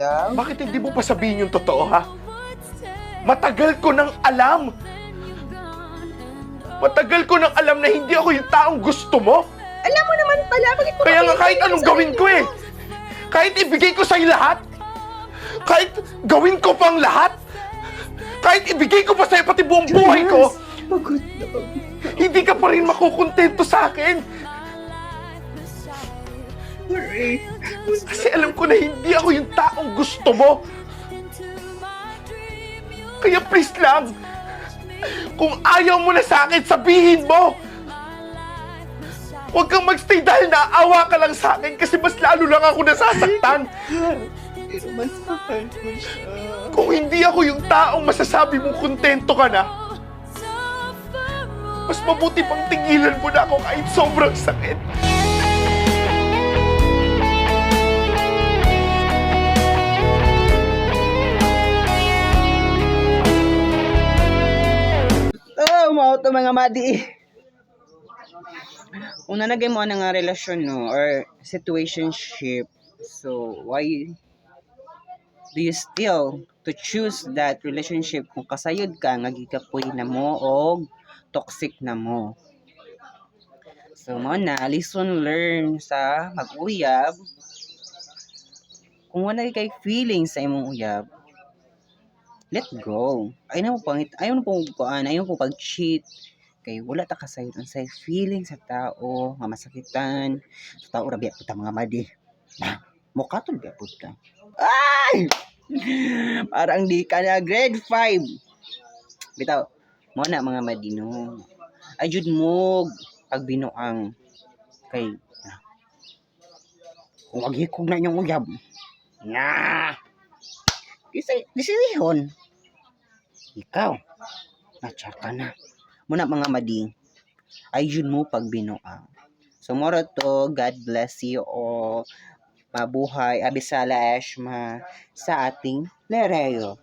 Bakit hindi mo pa sabihin yung totoo, ha? Matagal ko nang alam. Matagal ko nang alam na hindi ako yung taong gusto mo. Alam mo naman pala, bakit mo Kaya nga kahit anong gawin ko eh. Kahit ibigay ko sa'yo lahat. Kahit gawin ko pang lahat. Kahit ibigay ko pa sa'yo pati buong buhay ko. Pagod na pagod. Hindi ka pa rin makukontento sa akin. Ray, Kasi alam ko na hindi ako yung taong gusto mo. Kaya please lang, kung ayaw mo na sa akin, sabihin mo. Huwag kang magstay dahil naawa ka lang sa akin kasi mas lalo lang ako nasasaktan. pero masaktan ko siya. Kung hindi ako yung taong masasabi mong kontento ka na, mas mabuti pang tigilan mo na ako kahit sobrang sakit. Mao to mga madi. Una na mo na nga relasyon no or situationship. So why do you still to choose that relationship kung kasayod ka nga gikapoy na mo o toxic na mo? So mo na lesson learn sa mag-uyab. Kung wala kay feeling sa imong uyab, let go. Ayaw mo pag-cheat. Kay wala ta kasayod ang say feeling sa tao, nga masakitan. Sa tao rabi puta mga madi. Mukha to biya puta. Ay! Parang di ka na grade 5. Bitaw, mo na mga madino. Ayud mo pag binuang kay kung maghikog na inyong uyab. Na! Disihon. Ikaw, natsaka na. Muna mga madi, ayun mo pag binuang. So, moro to, God bless you o mabuhay, abisala eshma sa ating Lereo.